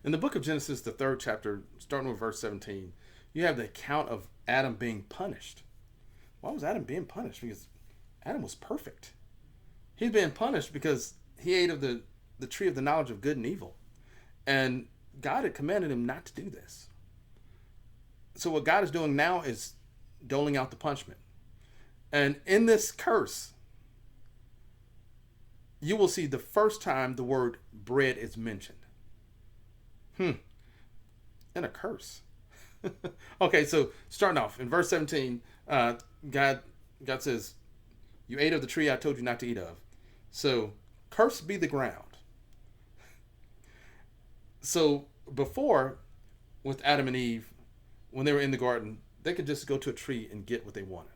In the book of Genesis, the third chapter, starting with verse 17, you have the account of Adam being punished. Why was Adam being punished? Because Adam was perfect. He's being punished because he ate of the tree of the knowledge of good and evil. And God had commanded him not to do this. So what God is doing now is doling out the punishment. And in this curse, you will see the first time the word bread is mentioned. Hmm. And a curse. Okay, so starting off in verse 17, God God says, "You ate of the tree I told you not to eat of." So, cursed be the ground. So before, with Adam and Eve, when they were in the garden, they could just go to a tree and get what they wanted.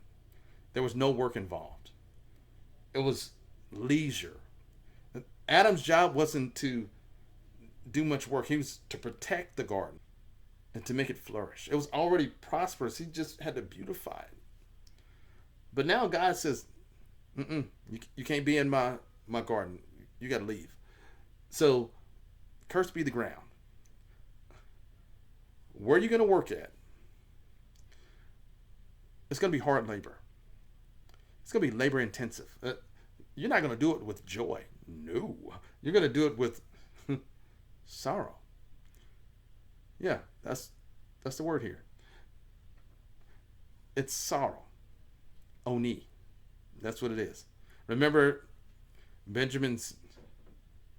There was no work involved. It was leisure. Adam's job wasn't to do much work. He was to protect the garden and to make it flourish. It was already prosperous. He just had to beautify it. But now God says, you can't be in my garden. You got to leave. So, cursed be the ground. Where are you going to work at? It's going to be hard labor. It's going to be labor intensive. You're not going to do it with joy. No. You're going to do it with sorrow. Yeah, that's the word here. It's sorrow. Oni. That's what it is. Remember, Benjamin's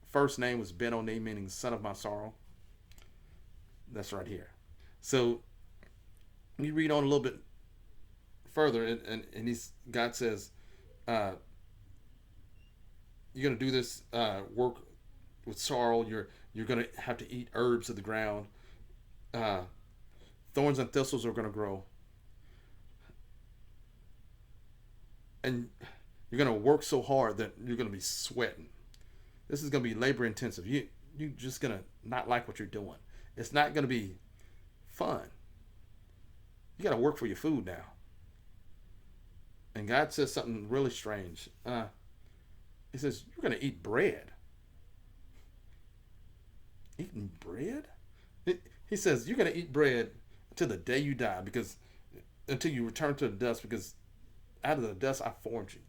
first name was Ben Oni, meaning son of my sorrow. That's right here. So you read on a little bit further, and God says, "You're going to do this work with sorrow. You're going to have to eat herbs of the ground. Uh, Thorns and thistles are going to grow, and you're going to work so hard that you're going to be sweating. This is going to be labor intensive. You're just going to not like what you're doing. It's not going to be fun. You got to work for your food now." And God says something really strange. He says, "You're going to eat bread." Eating bread? He says, "You're going to eat bread until the day you die, because until you return to the dust, because out of the dust I formed you."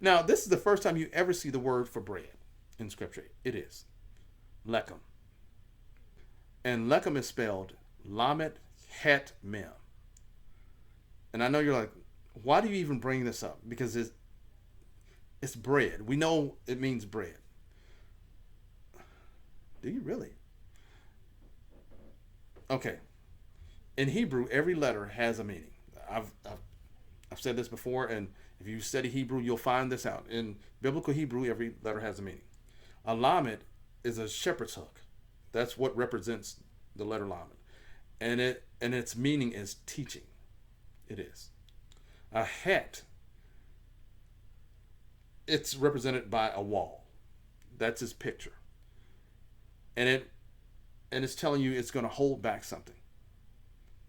Now, this is the first time you ever see the word for bread in Scripture. It is lechem. And lechem is spelled Lamet Het Mem. And I know you're like, why do you even bring this up? Because it's bread. We know it means bread. Do you really? Okay. In Hebrew, every letter has a meaning. I've said this before, and if you study Hebrew, you'll find this out. In biblical Hebrew, every letter has a meaning. A lamed is a shepherd's hook. That's what represents the letter lamed, and its meaning is teaching. It is. A het, it's represented by a wall. That's his picture, and it's telling you it's going to hold back something.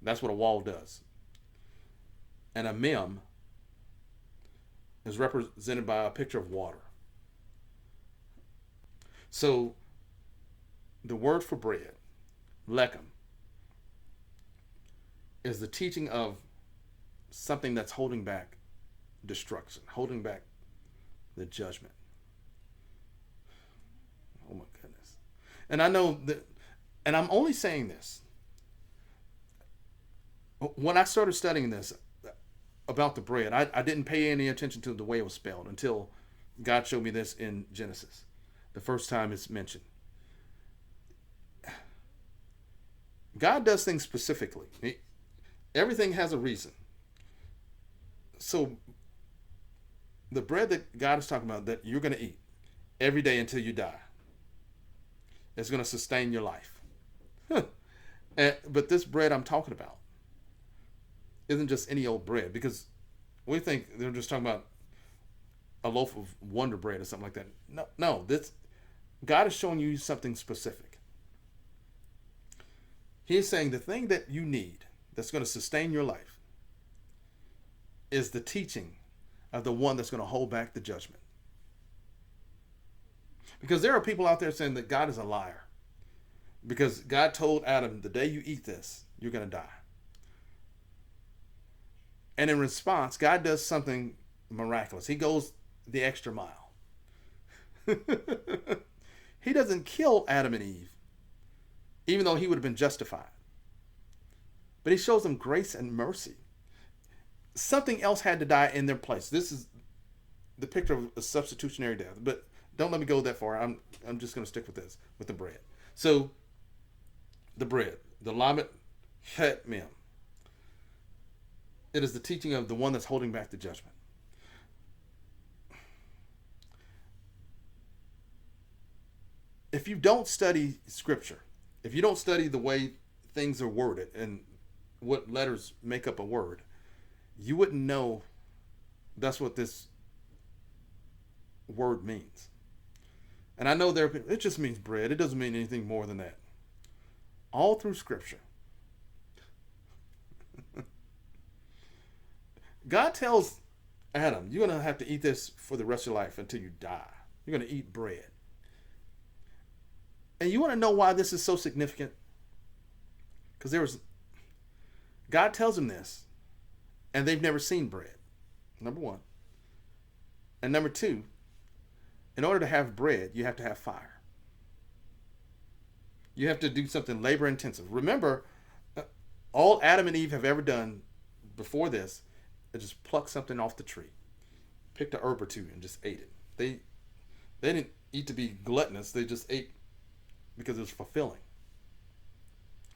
That's what a wall does. And a mem is represented by a picture of water. So the word for bread, lechem, is the teaching of something that's holding back destruction, holding back the judgment. Oh my goodness. And I know that, and I'm only saying this. When I started studying this about the bread, I didn't pay any attention to the way it was spelled until God showed me this in Genesis, the first time it's mentioned. God does things specifically. Everything has a reason. So the bread that God is talking about that you're going to eat every day until you die is going to sustain your life. But this bread I'm talking about isn't just any old bread, because we think they're just talking about a loaf of Wonder Bread or something like that. No, this God is showing you something specific. He's saying the thing that you need that's going to sustain your life is the teaching of the one that's going to hold back the judgment. Because there are people out there saying that God is a liar. because God told Adam, the day you eat this, you're going to die. And in response, God does something miraculous. He goes the extra mile. He doesn't kill Adam and Eve, even though he would have been justified. But he shows them grace and mercy. Something else had to die in their place. This is the picture of a substitutionary death. But don't let me go that far. I'm just going to stick with this, with the bread. So, the bread, the Lamed Het Mem. It is the teaching of the one that's holding back the judgment. If you don't study Scripture, if you don't study the way things are worded and what letters make up a word, you wouldn't know that's what this word means. And I know it just means bread. It doesn't mean anything more than that. All through Scripture, God tells Adam, you're going to have to eat this for the rest of your life until you die. You're going to eat bread. And you want to know why this is so significant? Because God tells them this, and they've never seen bread. Number one. And number two, in order to have bread, you have to have fire. You have to do something labor intensive. Remember, all Adam and Eve have ever done before this is just pluck something off the tree, picked a herb or two, and just ate it. They didn't eat to be gluttonous. They just ate because it was fulfilling.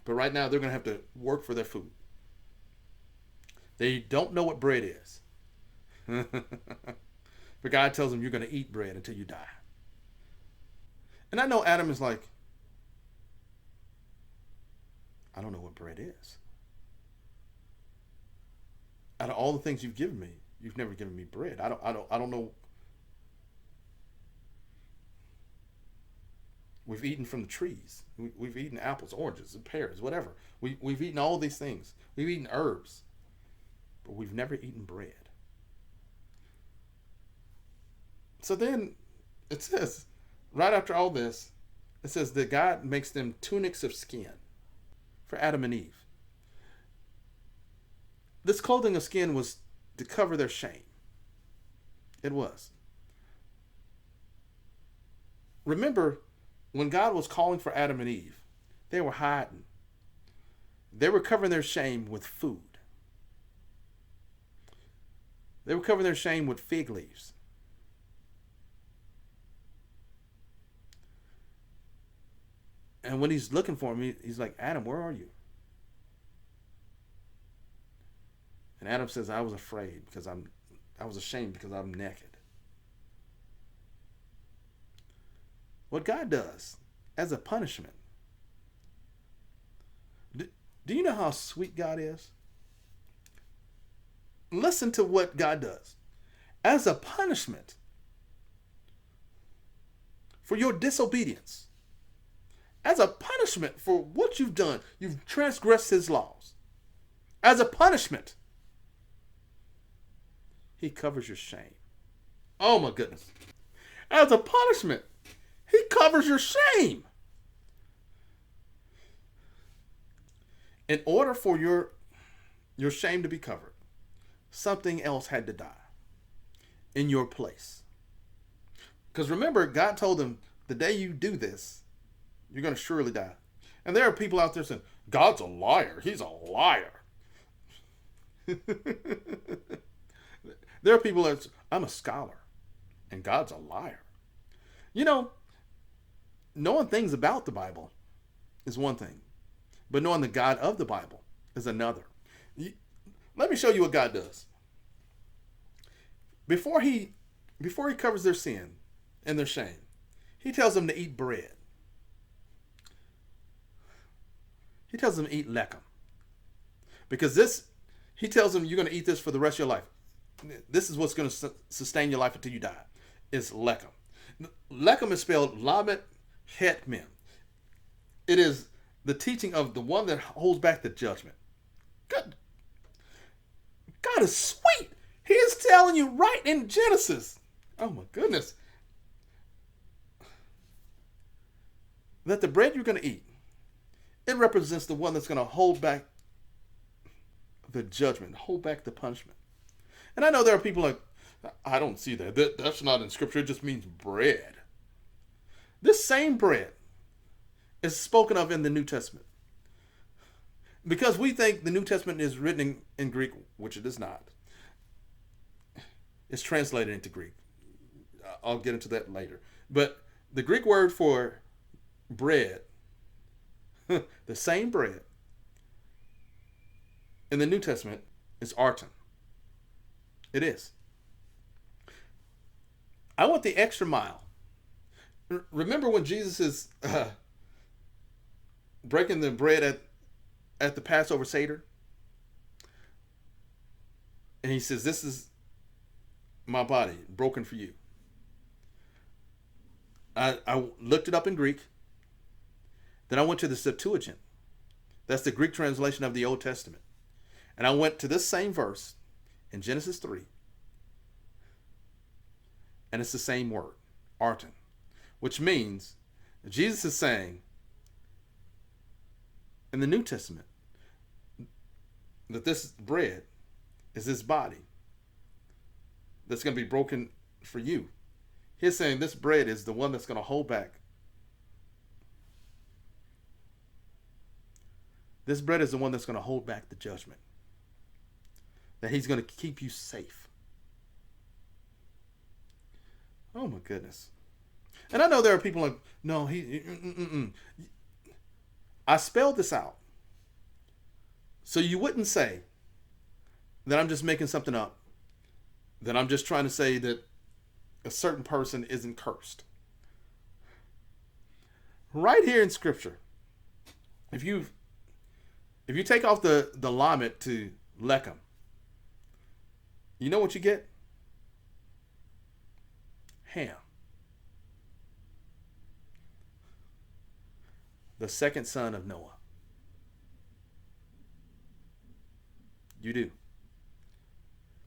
But right now, they're going to have to work for their food. They don't know what bread is. But God tells them, you're going to eat bread until you die. And I know Adam is like, I don't know what bread is. Out of all the things you've given me, you've never given me bread. I don't know. We've eaten from the trees. We've eaten apples, oranges, and pears, whatever. We've eaten all these things. We've eaten herbs. But we've never eaten bread. So then it says, right after all this, it says that God makes them tunics of skin for Adam and Eve. This clothing of skin was to cover their shame. It was. Remember, when God was calling for Adam and Eve, they were hiding. They were covering their shame with food. They were covering their shame with fig leaves. And when he's looking for him, he's like, Adam, where are you? And Adam says, I was afraid because I was ashamed because I'm naked. What God does as a punishment. Do you know how sweet God is? Listen to what God does. As a punishment for your disobedience, as a punishment for what you've done, you've transgressed his laws. As a punishment, he covers your shame. Oh my goodness. As a punishment, he covers your shame. In order for your shame to be covered, something else had to die in your place. Because remember, God told them, the day you do this, you're going to surely die. And there are people out there saying, God's a liar. He's a liar. There are people that say, I'm a scholar and God's a liar. You know, knowing things about the Bible is one thing, but knowing the God of the Bible is another. Let me show you what God does. Before he covers their sin and their shame, he tells them to eat bread. He tells them to eat lechem. Because he tells them you're going to eat this for the rest of your life. This is what's going to sustain your life until you die. It's lechem. Lechem is spelled Lamed Het Mem. It is the teaching of the one that holds back the judgment. God is sweet. He is telling you right in Genesis. Oh my goodness. That the bread you're going to eat It represents the one that's going to hold back the judgment, hold back the punishment. And I know there are people like, I don't see that's not in scripture. It just means bread. This same bread is spoken of in the New Testament. Because we think the New Testament is written in Greek, which it is not. It's translated into Greek. I'll get into that later. But the Greek word for bread, the same bread in the New Testament, is arton. It is. I went the extra mile. Remember when Jesus is breaking the bread at the Passover Seder? And he says, "This is my body broken for you." I looked it up in Greek. Then I went to the Septuagint. That's the Greek translation of the Old Testament. And I went to this same verse in Genesis 3. And it's the same word, arton, which means Jesus is saying in the New Testament that this bread is his body that's going to be broken for you. He's saying this bread is the one that's going to hold back. This bread is the one that's going to hold back the judgment. That he's going to keep you safe. Oh my goodness. And I know there are people like, no, I spelled this out. So you wouldn't say that I'm just making something up. That I'm just trying to say that a certain person isn't cursed. Right here in Scripture, if you take off the lamet to Lechem, you know what you get? Ham. The second son of Noah. You do.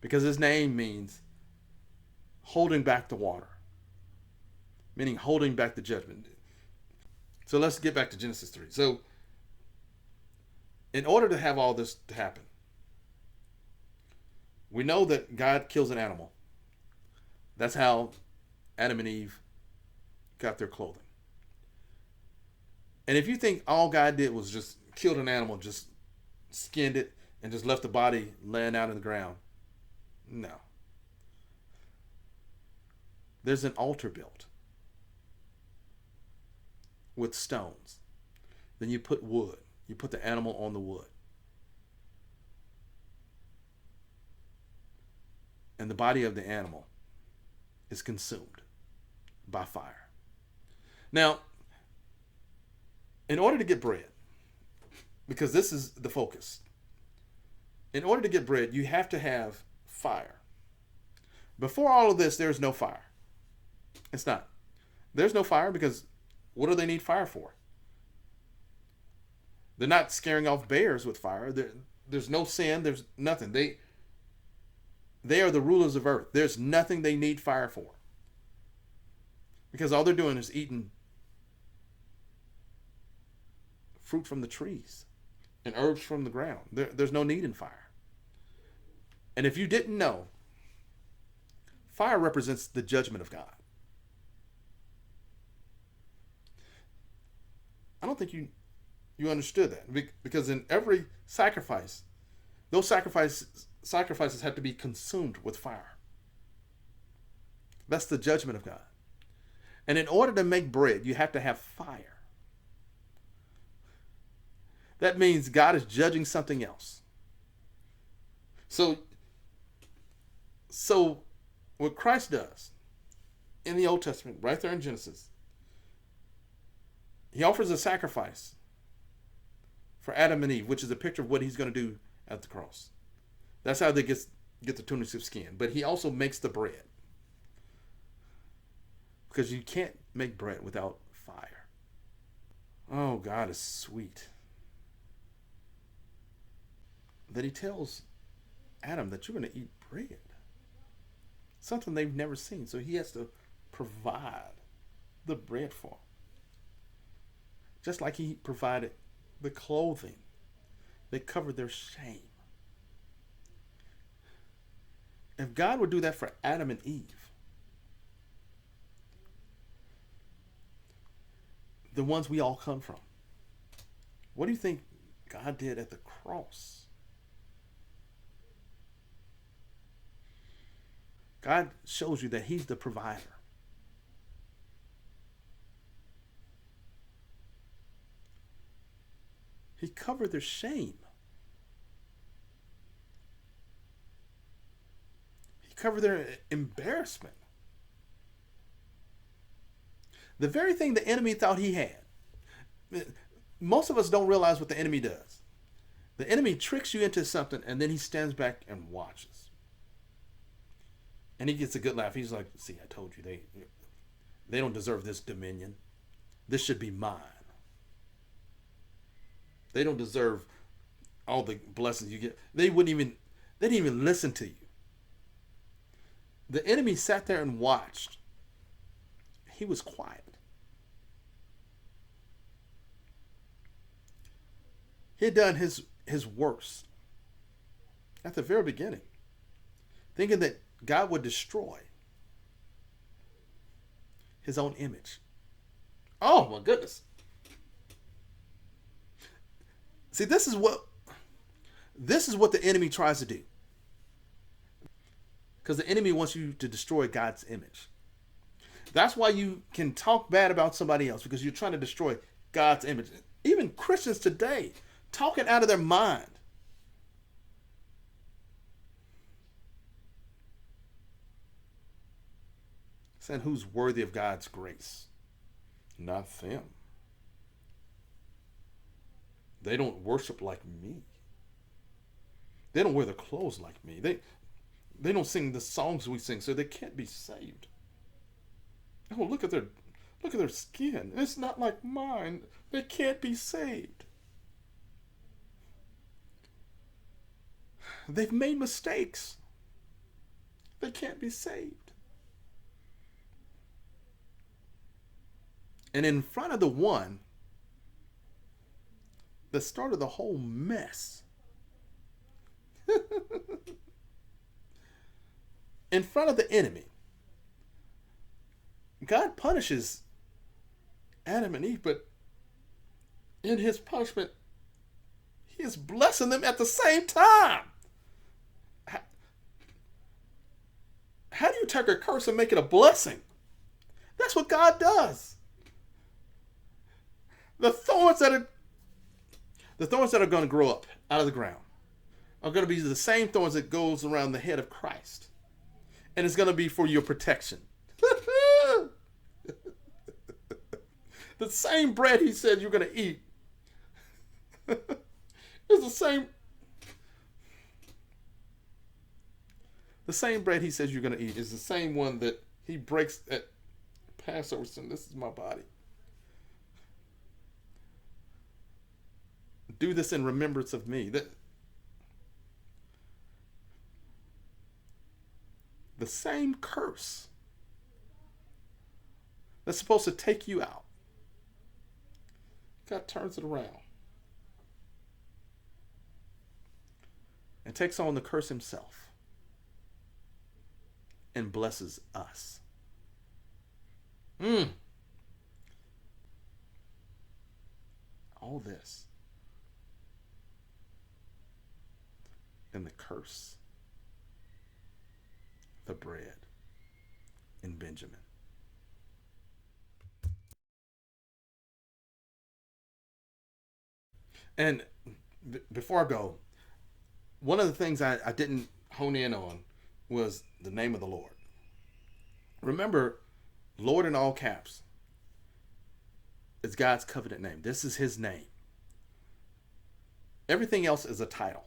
Because his name means holding back the water, meaning holding back the judgment. So let's get back to Genesis 3. So in order to have all this to happen, we know that God kills an animal. That's how Adam and Eve got their clothing. And if you think all God did was just killed an animal, just skinned it, and just left the body laying out in the ground, no. There's an altar built with stones. Then you put wood. You put the animal on the wood. And the body of the animal is consumed by fire. Now, in order to get bread, because this is the focus, in order to get bread, you have to have fire. Before all of this, there's no fire. It's not. There's no fire because what do they need fire for? They're not scaring off bears with fire. There's no sin. There's nothing. They are the rulers of earth. There's nothing they need fire for. Because all they're doing is eating fruit from the trees and herbs from the ground. There's no need in fire. And if you didn't know, fire represents the judgment of God. I don't think you understood that, because in every sacrifice, those sacrifices have to be consumed with fire. That's the judgment of God. And in order to make bread, you have to have fire. That means God is judging something else. So what Christ does in the Old Testament, right there in Genesis, he offers a sacrifice for Adam and Eve, which is a picture of what he's going to do at the cross. That's how they get the tunics of skin. But he also makes the bread. Because you can't make bread without fire. Oh, God is sweet. That he tells Adam that you're going to eat bread. Something they've never seen. So he has to provide the bread for them. Just like he provided the clothing. They covered their shame. If God would do that for Adam and Eve, the ones we all come from, what do you think God did at the cross? God shows you that He's the provider. He covered their shame. He covered their embarrassment. The very thing the enemy thought he had. Most of us don't realize what the enemy does. The enemy tricks you into something and then he stands back and watches. And he gets a good laugh. He's like, see, I told you, they don't deserve this dominion. This should be mine. They don't deserve all the blessings you get. They didn't even listen to you. The enemy sat there and watched. He was quiet. He had done his worst at the very beginning, thinking that God would destroy his own image. Oh my goodness. See, this is what the enemy tries to do. Because the enemy wants you to destroy God's image. That's why you can talk bad about somebody else, because you're trying to destroy God's image. Even Christians today, talking out of their mind. Saying who's worthy of God's grace. Not them. They don't worship like me. They don't wear the clothes like me. They don't sing the songs we sing, so they can't be saved. Oh, look at their skin. It's not like mine. They can't be saved. They've made mistakes. They can't be saved. And in front of the one that started the whole mess, in front of the enemy, God punishes Adam and Eve, but in his punishment, he is blessing them at the same time. How do you take a curse and make it a blessing? That's what God does. The thorns that are going to grow up out of the ground are going to be the same thorns that goes around the head of Christ. And it's going to be for your protection. The same bread he said you're going to eat is the same bread he says you're going to eat is the same one that he breaks at Passover, saying, this is my body. Do this in remembrance of me. The same curse that's supposed to take you out, God turns it around and takes on the curse himself and blesses us. All this. And the curse, the bread in Benjamin. And before I go, one of the things I didn't hone in on was the name of the Lord. Remember, Lord in all caps is God's covenant name. This is his name. Everything else is a title.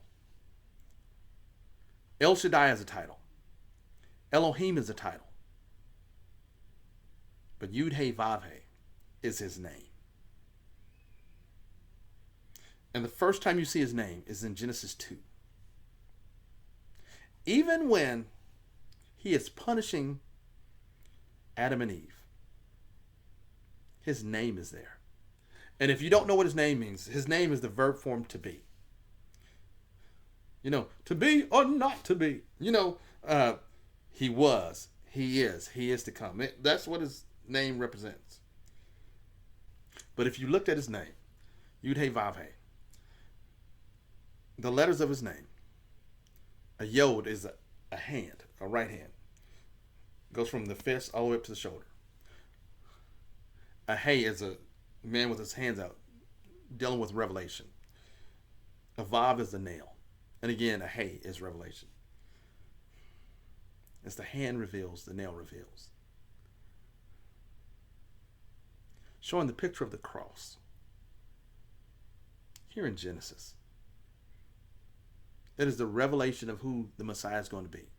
El Shaddai is a title. Elohim is a title. But Yud-Heh Vav-Heh is his name. And the first time you see his name is in Genesis 2. Even when he is punishing Adam and Eve, his name is there. And if you don't know what his name means, his name is the verb form to be. To be or not to be. He was, he is to come. That's what his name represents. But if you looked at his name, Yud Hey Vav Hey, the letters of his name, a Yod is a hand, a right hand. Goes from the fist all the way up to the shoulder. A Hey is a man with his hands out, dealing with revelation. A Vav is the nail. And again, a Hey is revelation. As the hand reveals, the nail reveals. Showing the picture of the cross. Here in Genesis. It is the revelation of who the Messiah is going to be.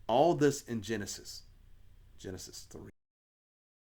All this in Genesis 3.